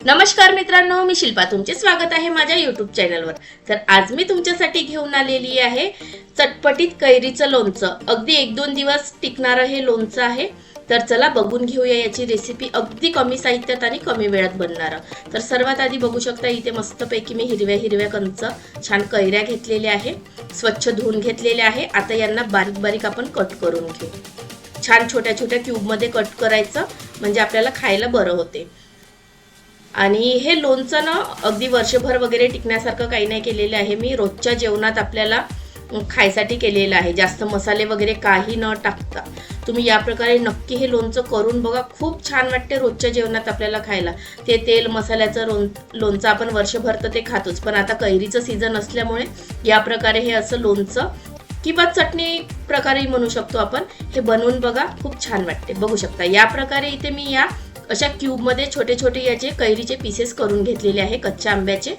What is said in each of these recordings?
नमस्कार मित्रांनो, मी शिल्पा तुमचे स्वागत आहे माझ्या YouTube चॅनलवर। तर आज मी तुमच्यासाठी घेऊन आलेली आहे चटपटीत कैरीचं लोणचं। अगदी 1-2 दिवस टिकणारं हे लोणचं आहे। तर चला बघून घेऊया याची रेसिपी। अगदी कमी साहित्यात आणि कमी वेळात बनणारं। तर सर्वात आधी बघू शकता इथे मस्तपैकी मी हिरव्या कंच छान कैऱ्या घेतलेल्या आहे, स्वच्छ धुवून घेतलेल्या आहे। आता यांना बारीक बारीक आपण कट करून घेऊ। छान छोट्या छोट्या क्यूब मध्ये कट करायचं म्हणजे आपल्याला खायला बरं होते। आणि हे लोणचं ना अगदी वर्षभर वगैरे टिकण्यासारखं काही नाही केलेलं आहे मी। रोजच्या जेवणात आपल्याला खायसाठी केलेलं आहे, जास्त मसाले वगैरे काही न टाकता। तुम्ही या प्रकारे नक्की हे लोणचं करून बघा, खूप छान वाटते रोजच्या जेवणात आपल्याला खायला। ते तेल मसाल्याचं लोणचं आपण वर्षभर तर ते खातोच, पण आता कैरीचं सीजन असल्यामुळे या प्रकारे हे असं लोणचं किंवा चटणी प्रकारे म्हणू शकतो आपण, हे बनवून बघा, खूप छान वाटते। बघू शकता या प्रकारे इथे मी या अशा क्यूब मध्ये छोटे छोटे याचे कैरीचे पीसेस करून घेतलेले आहे कच्च्या आंब्याचे।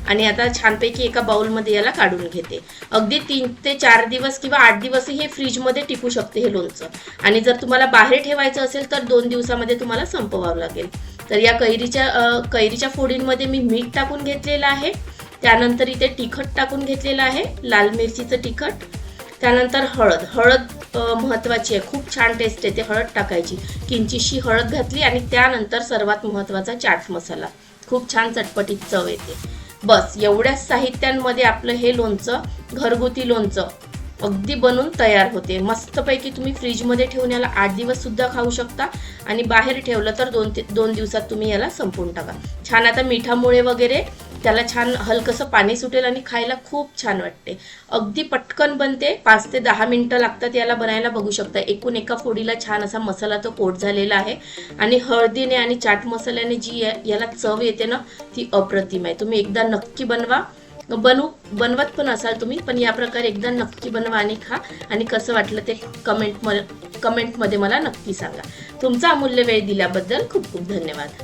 आणि आता छानपैकी एका बाउल मध्ये याला काढून घेते। अगदी 3 ते 4 दिवस किंवा 8 दिवस हे फ्रीज मध्ये टिकू शकते हे लोणचं। आणि जर तुम्हाला बाहेर ठेवायचं असेल तर 2 दिवसामध्ये तुम्हाला संपवावं लागेल। तर या कैरीच्या फोडींमध्ये मी मीठ टाकून घेतलेलं आहे, त्यानंतर इथे तिखट टाकून घेतलेलं आहे, लाल मिरचीचं तिखट, त्यानंतर हळद महत्वाची आहे, खूप छान टेस्ट येते हळद टाकायची। किंचितशी हळद घातली आणि त्यानंतर सर्वात महत्त्वाचा चाट मसाला, खूप छान चटपटीत चव येते। बस एवढ्या साहित्यांमध्ये आपलं हे लोणचं, घरगुती लोणचं अगदी बनून तयार होते। मस्तपैकी तुम्ही फ्रीज मध्ये ठेवून याला 8 दिवस सुद्धा खाऊ शकता आणि बाहेर ठेवलं तर 2 दिवसात तुम्ही याला संपवून टाका। छान आता मिठामुळे वगैरे त्याला छान हलकसं पाणी सुटेल आणि खायला खूप छान वाटते। अगदी पटकन बनते, 5 ते 10 मिनिटं लागतात याला बनायला। बघू शकता एकूण एका फोडीला छान असा मसाला तो कोट झालेला आहे आणि हळदीने आणि चाट मसाल्याने जी याला चव येते ना ती अप्रतिम आहे। तुम्ही एकदा नक्की बनवत पण असाल तुम्ही, पण या प्रकारे एकदा नक्की बनवा आणि खा। आणि कसं वाटलं ते कमेंट मध्ये मला नक्की सांगा। तुमचा अमूल्य वेळ दिल्याबद्दल खूप खूप धन्यवाद।